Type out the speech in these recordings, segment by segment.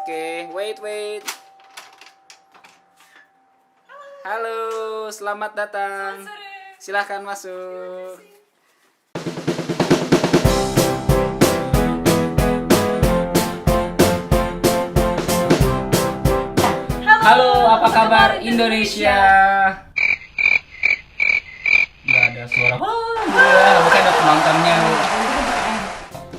Oke, wait. Halo, selamat datang. Silahkan masuk. Halo, apa kabar Indonesia? Gak ada suara. Bukan ada penontonnya.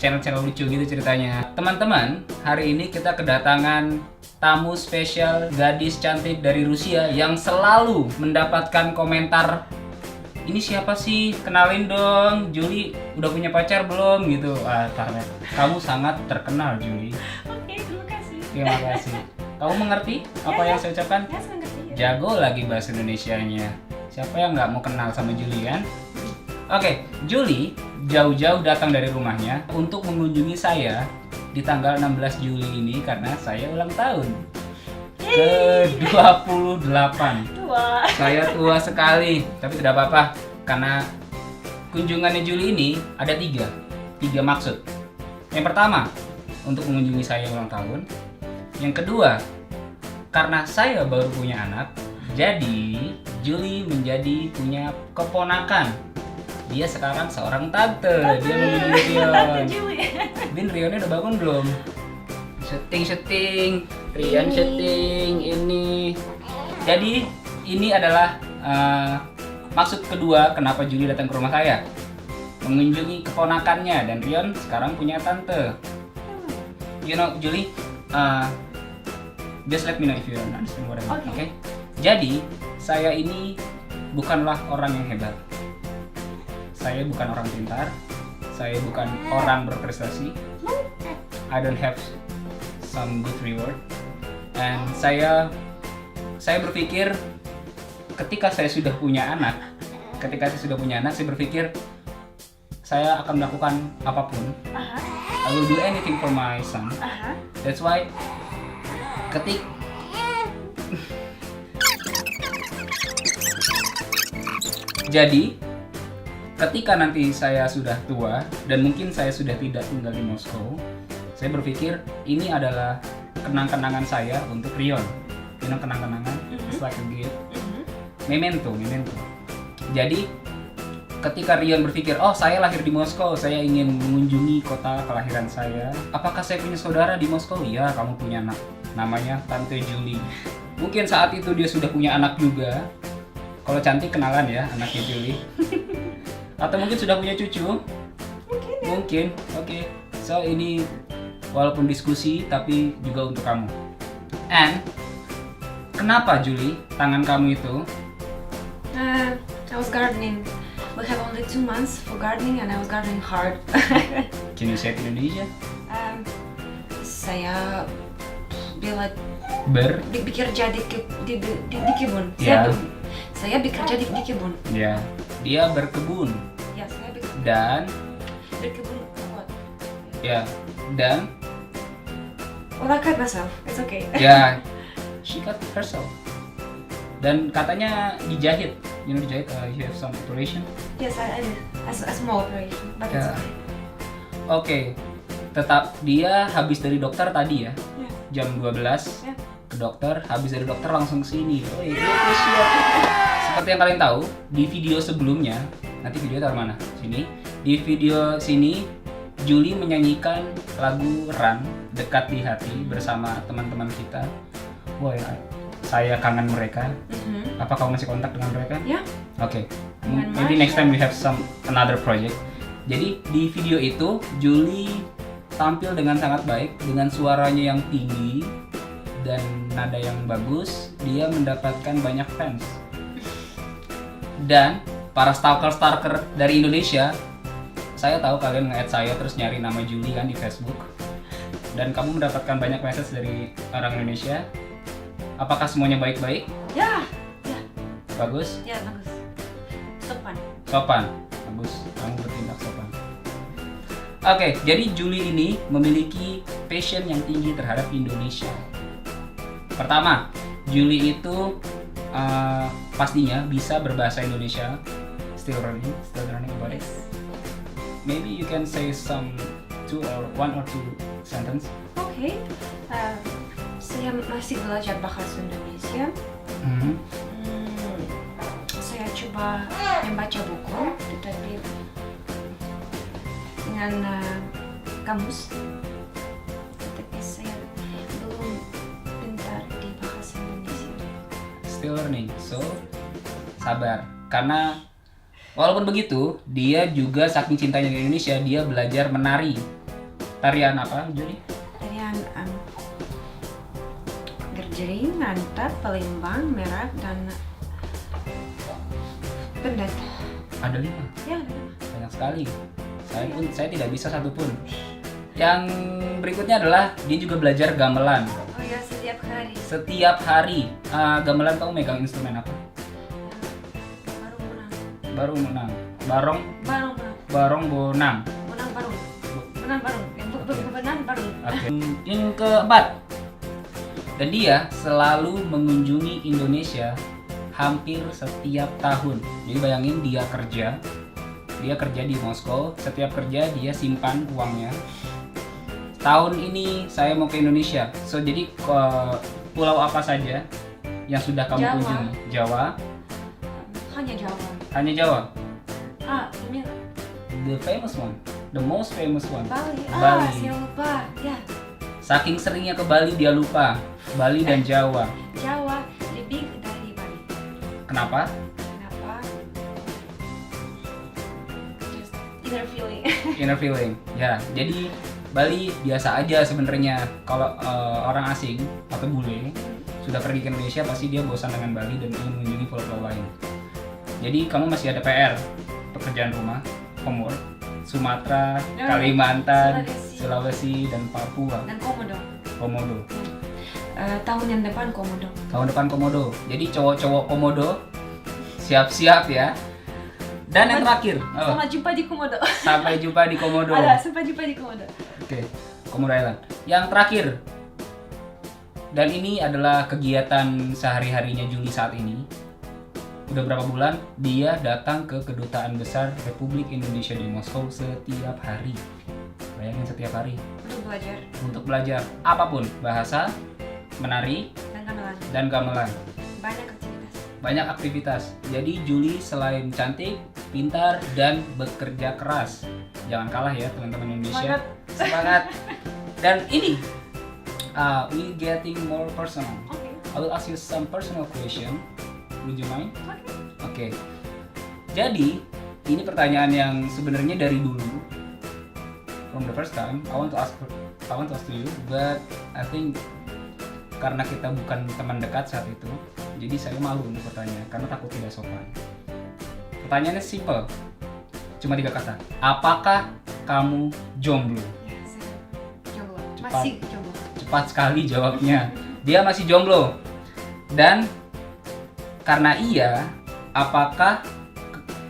Channel-channel lucu gitu ceritanya. Teman-teman, hari ini kita kedatangan tamu spesial, gadis cantik dari Rusia yang selalu mendapatkan komentar, ini siapa sih? Kenalin dong, Julie udah punya pacar belum? Gitu. Karena kamu sangat terkenal, Julie. Oke, terima kasih. Terima kasih. Kamu mengerti apa yang saya ucapkan? Ya, saya mengerti. Jago lagi bahasa Indonesianya. Siapa yang nggak mau kenal sama Julie kan? Oke, Julie jauh-jauh datang dari rumahnya untuk mengunjungi saya di tanggal 16 Juli ini karena saya ulang tahun ke-28. Tua. Saya tua sekali, tapi tidak apa-apa karena kunjungannya Julie ini ada tiga maksud. Yang pertama, untuk mengunjungi saya ulang tahun. Yang kedua, karena saya baru punya anak, jadi Julie menjadi punya keponakan. Dia sekarang seorang tante. Dia mengunjungi Rion. Bin, Rionnya udah bangun belum? Syuting, Rion syuting ini. Jadi ini adalah maksud kedua kenapa Julie datang ke rumah saya, mengunjungi keponakannya, dan Rion sekarang punya tante. You know, Julie, just let me know if you don't understand what I mean. Okay? Jadi saya ini bukanlah orang yang hebat. Saya bukan orang pintar. Saya bukan orang berprestasi. I don't have some good reward. And saya berpikir ketika saya sudah punya anak, saya berpikir saya akan melakukan apapun. I will do anything for my son. That's why ketika nanti saya sudah tua dan mungkin saya sudah tidak tinggal di Moskow, saya berpikir ini adalah kenang-kenangan saya untuk Rion. Kenang-kenangan, it's like a gift. Memento. Jadi ketika Rion berpikir, oh saya lahir di Moskow, saya ingin mengunjungi kota kelahiran saya. Apakah saya punya saudara di Moskow? Iya, kamu punya anak, namanya Tante Julie. Mungkin saat itu dia sudah punya anak juga. Kalau cantik kenalan ya anaknya Julie. Atau mungkin sudah punya cucu? Mungkin. Oke. So ini walaupun diskusi tapi juga untuk kamu. And kenapa Julie tangan kamu itu? I was gardening. We have only 2 months for gardening and I was gardening hard. Can you say it in Indonesia? Saya bekerja di kebun. Ya. Saya bekerja di kebun. Ya. Dia berkebun. Ya, saya bekerja. Dan Berkebun what? ya, dan Well, I cut myself. It's okay. ya, she cut herself. Dan katanya dijahit. You know dijahit, you have some operation. Yes, I did. A small operation, but it's Ya. okay. Oke. Tetap dia habis dari dokter tadi ya. Yeah. Jam 12 Yeah. ke dokter, habis dari dokter langsung ke sini. Oh iya, siap. Seperti yang kalian tahu, di video sebelumnya, nanti video taruh mana? Sini. Di video sini, Julie menyanyikan lagu Run, Dekat di Hati bersama teman-teman kita. Wah, saya kangen mereka. Apa kamu masih kontak dengan mereka? Ya. Oke. Dengan Maybe next time we have another project. Jadi di video itu Julie tampil dengan sangat baik dengan suaranya yang tinggi dan nada yang bagus. Dia mendapatkan banyak fans. Dan para stalker dari Indonesia, saya tahu kalian nge-add saya terus nyari nama Julie kan di Facebook. Dan kamu mendapatkan banyak message dari orang Indonesia. Apakah semuanya baik-baik? Ya. Bagus? Ya, bagus. Sopan. Bagus, kamu bertindak sopan. Oke, jadi Julie ini memiliki passion yang tinggi terhadap Indonesia. Pertama, Julie itu pastinya bisa berbahasa Indonesia. Still learning about it. Maybe you can say one or two sentence. Okay. Saya masih belajar bahasa Indonesia. Hmm. Saya coba membaca buku, tetapi dengan kamus. Tetapi saya belum pintar di bahasa Indonesia. Still learning, so sabar. Karena walaupun begitu, dia juga saking cintanya di Indonesia, dia belajar menari. Tarian apa, Juli? Tarian gerjering, mantap, Palembang, Merak, dan pendat. Ada 5. Ya, Banyak sekali. Saya tidak bisa satupun. Yang berikutnya adalah dia juga belajar gamelan. oh ya, setiap hari. Setiap hari. Gamelan, kamu megang instrumen apa? Baru menang. Barong. Barung menang. Barong bonang. Menang barung. Menang barung. Menang barung. Oke. Yang keempat. Dan dia selalu mengunjungi Indonesia hampir setiap tahun. Jadi bayangin dia kerja di Moskow. Setiap kerja dia simpan uangnya. Tahun ini saya mau ke Indonesia. So jadi ke pulau apa saja yang sudah kamu Jawa. kunjungi? Jawa. Hanya Jawa. Hanya Jawa. Ini The famous one, the most famous one. Bali. Bali. Saya lupa. Ya, Saking seringnya ke Bali dia lupa. Bali dan Jawa. Jawa lebih dari Bali. Kenapa? Kenapa? Just inner feeling. Inner feeling. Ya, jadi Bali biasa aja sebenarnya. Kalau orang asing atau bule sudah pergi ke Indonesia pasti dia bosan dengan Bali dan ingin mengunjungi pulau-pulau lain. Jadi kamu masih ada PR, pekerjaan rumah, homework, Sumatera, Ya, Kalimantan, Sulawesi. Sulawesi, dan Papua. Dan Komodo. Komodo. Tahun yang depan Komodo. Tahun depan Komodo. Jadi cowok-cowok Komodo siap-siap ya. Dan yang terakhir, Sampai jumpa di Komodo. sampai jumpa di Komodo. Sampai jumpa di Komodo. Oke, Komodo Island. Yang terakhir, dan ini adalah kegiatan sehari-harinya Juli saat ini. Udah berapa bulan dia datang ke Kedutaan Besar Republik Indonesia di Moskow setiap hari. Bayangin setiap hari Untuk belajar untuk belajar apapun, bahasa, menari, dan gamelan. dan gamelan. Banyak aktivitas. Banyak aktivitas. Jadi Juli selain cantik, pintar, dan bekerja keras. Jangan kalah ya teman-teman Indonesia. Semangat. Dan ini, we getting more personal. Oke. I will ask you some personal question. Would you mind? Oke. Oke. Jadi, ini pertanyaan yang sebenarnya dari dulu. From the first time, I want to ask to you, but I think karena kita bukan teman dekat saat itu, jadi saya malu untuk bertanya karena takut tidak sopan. Pertanyaannya simple, cuma 3 kata. Apakah kamu jomblo? Ya, saya jomblo. Cepat. Masih jomblo. Cepat sekali jawabnya. Dia masih jomblo. Dan karena iya, apakah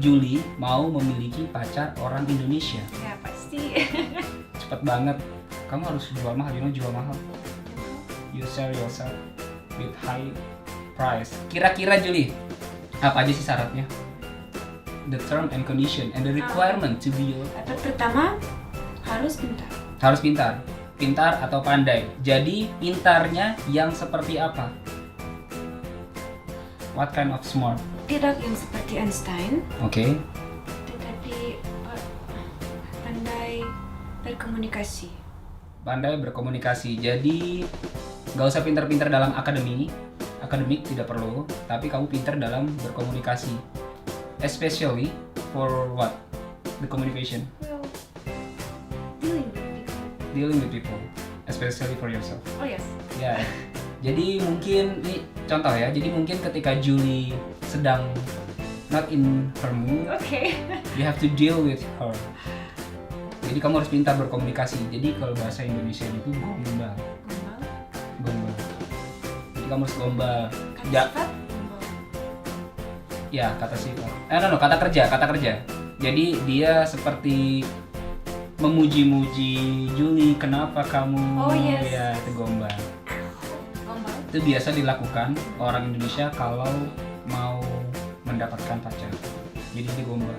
Juli mau memiliki pacar orang Indonesia? Ya, pasti. Cepet banget. Kamu harus jual mahal, jual mahal. You sell yourself with high price. Kira-kira Juli, apa aja sih syaratnya? The term and condition and the requirement to be your... Pertama, harus pintar. Harus pintar. Pintar atau pandai. Jadi pintarnya yang seperti apa? What kind of smart? Tidak yang seperti Einstein, Oke. tetapi pandai berkomunikasi. Pandai berkomunikasi. Jadi nggak usah pintar-pintar dalam akademik tidak perlu, tapi kamu pintar dalam berkomunikasi. Especially for what? The communication. Well, dealing with people. Dealing with people. Especially for yourself. Oh yes. Ya. Jadi mungkin ini contoh ya. Jadi mungkin ketika Juli sedang not in her mood, Oke. you have to deal with her. Jadi kamu harus pintar berkomunikasi. Jadi kalau bahasa Indonesia itu gombal. Gombal. Jadi kamu harus gombal. Kata sifat? Ya, kata sifat. Kata kerja. Jadi dia seperti memuji-muji Juli, kenapa kamu? Oh, yes. Ya, itu gombal. Gombal. Itu biasa dilakukan orang Indonesia kalau mau mendapatkan pacar. Jadi dia gombal.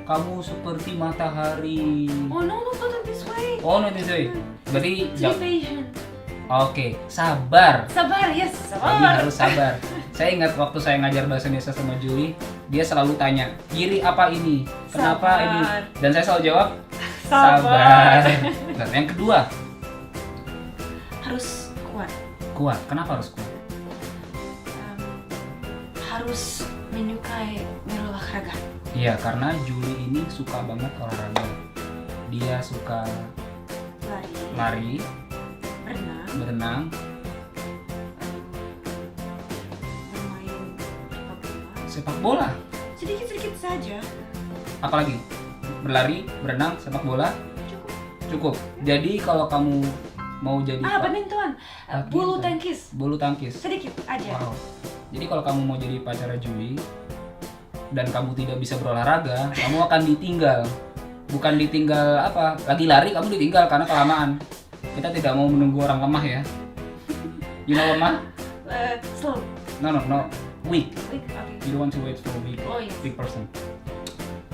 Kamu seperti matahari. Oh no, not this way. Oh, no, this way. Berarti Too patient. Oke, sabar. Sabar, yes, Abi sabar. harus sabar. Saya ingat waktu saya ngajar bahasa Indonesia sama Julie, dia selalu tanya, "Giri apa ini? Kenapa Sabar. ini?" Dan saya selalu jawab, Sabar. Nah, yang kedua, Harus kuat. kuat. Kenapa harus kuat? Harus menyukai berolahraga. Iya, karena Julie ini suka banget olahraga. Dia suka lari, Berenang, berenang, bermain bola. sepak bola. Sedikit-sedikit saja. Apalagi? Berlari, berenang, sepak bola, Cukup. cukup. Jadi kalau kamu mau jadi Badminton. Bulu Badminton. tangkis. bulu tangkis. Sedikit aja. Wow. Jadi kalau kamu mau jadi pacar Julie dan kamu tidak bisa berolahraga, kamu akan ditinggal. Bukan ditinggal apa? Lagi lari kamu ditinggal karena kelamaan. Kita tidak mau menunggu orang lemah ya. You know lemah? Slow. No. Weak. Weak. Okay. You don't want to wait for a weak, Oh, yes. weak person.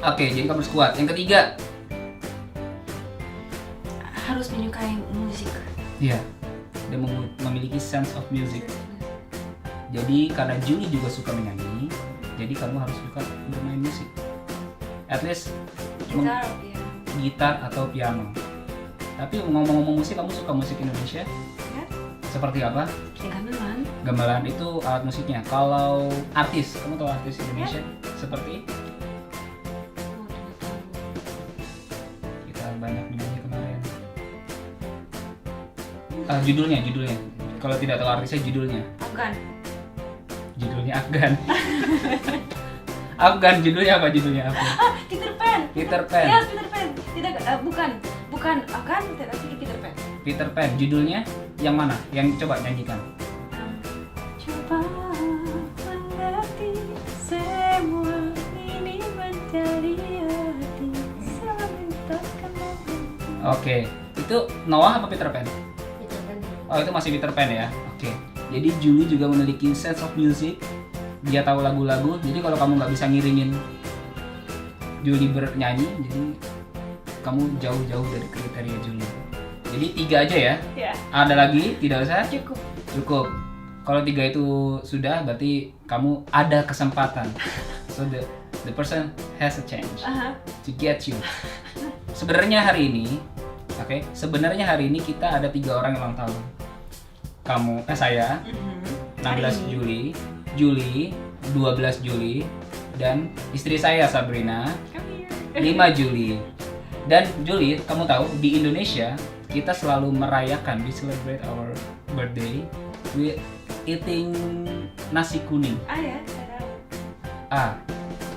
Oke, jadi kamu harus kuat. Yang ketiga, Harus menyukai musik. iya, dia memiliki sense of music. Jadi karena Julie juga suka menyanyi, jadi kamu harus suka bermain musik. At least Gitar, ya. gitar atau piano. Tapi ngomong-ngomong musik, kamu suka musik Indonesia? Ya. Seperti apa? Gamelan. Gamelan itu alat musiknya. Kalau artis, kamu tahu artis Indonesia? Seperti Oh, tidak tahu. kita banyak menyanyi kemarin. Judulnya. Kalau tidak tahu artisnya, judulnya. Afgan. Judulnya Afgan. Afgan, judulnya apa? Peter Pan. Peter Pan. Yes, Peter Pan. Tidak, bukan Afgan, tetapi Peter Pan. Peter Pan, judulnya yang mana? Yang coba nyanyikan. Coba mengerti semua ini mencari hati sementara Oke, itu Noah apa Peter Pan? Peter Pan. Oh, itu masih Peter Pan ya. Oke. Jadi Julie juga memiliki sense of music. Dia tahu lagu-lagu. Jadi kalau kamu nggak bisa ngiringin Julie bernyanyi, jadi kamu jauh-jauh dari kriteria Julie. Jadi 3 aja ya. Ya, Ada lagi? Tidak usah? cukup. Cukup. Kalau 3 itu sudah, berarti kamu ada kesempatan. So the person has a chance Aha. to get you. Sebenarnya hari ini, sebenarnya hari ini kita ada 3 orang yang ulang tahun. Saya, 16 Juli, Juli, 12 Juli, dan istri saya Sabrina, Come 5 here. Juli. Dan Juli, kamu tahu di Indonesia kita selalu merayakan, we celebrate our birthday with eating nasi kuning. Ya, saya tahu.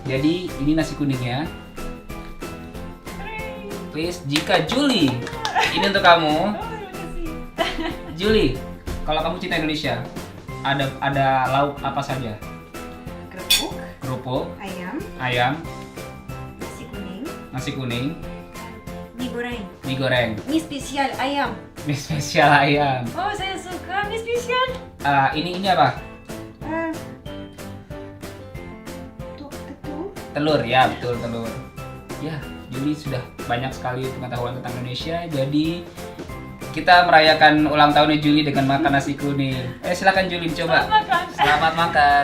Jadi ini nasi kuningnya. Please, jika Juli, ini untuk kamu. Oh, terima kasih. Juli, kalau kamu cinta Indonesia, ada lauk apa saja? Kerupuk, Kerupuk, ayam, ayam, nasi kuning, nasi kuning, mie goreng. digoreng, Mie spesial ayam. mie spesial ayam. Oh, saya suka mie spesial. Ini apa? Telur ya, betul telur. Ya, Juli sudah banyak sekali pengetahuan tentang Indonesia. Jadi kita merayakan ulang tahunnya Juli dengan makan nasi kuning. Silakan Juli coba. Selamat makan. Selamat makan.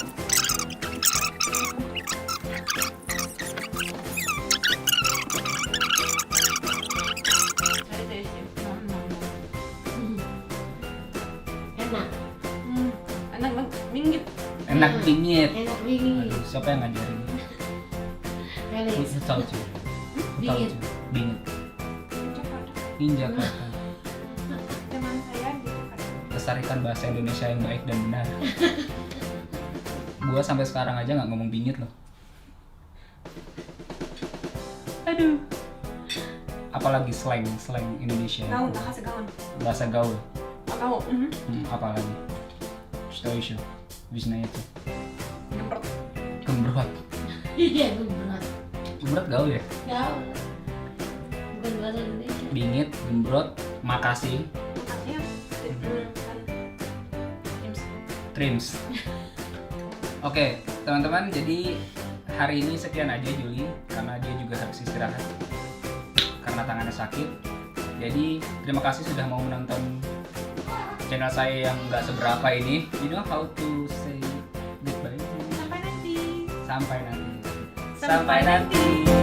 Enak, Enak banget, minggit. Enak dingin. enak bingit. Aduh, siapa yang ngajarin? Felix, Who taught you? Who taught Bingit. you? Bingit. Jakarta. In Jakarta. Teman saya di Jakarta. Lestarikan bahasa Indonesia yang baik dan benar. Gua sampai sekarang aja nggak ngomong bingit loh. Aduh. Apalagi slang Indonesia. Gaun, bahasa gaun. Bahasa gaul. Oh, kamu? Apalagi? Что еще? Вы знаете? Gemprot. Gembrot. iya gue berat. Gembrot gaul ya? Gaul. Bukan bahasa Indonesia. Bingit, gembrot, makasih, Makasih. trims. Oke, teman-teman, jadi hari ini sekian aja Juli karena dia juga harus istirahat karena tangannya sakit. Jadi terima kasih sudah mau menonton channel saya yang nggak seberapa ini. You know how to say goodbye? Sampai nanti. Sampai nanti. Sampai nanti.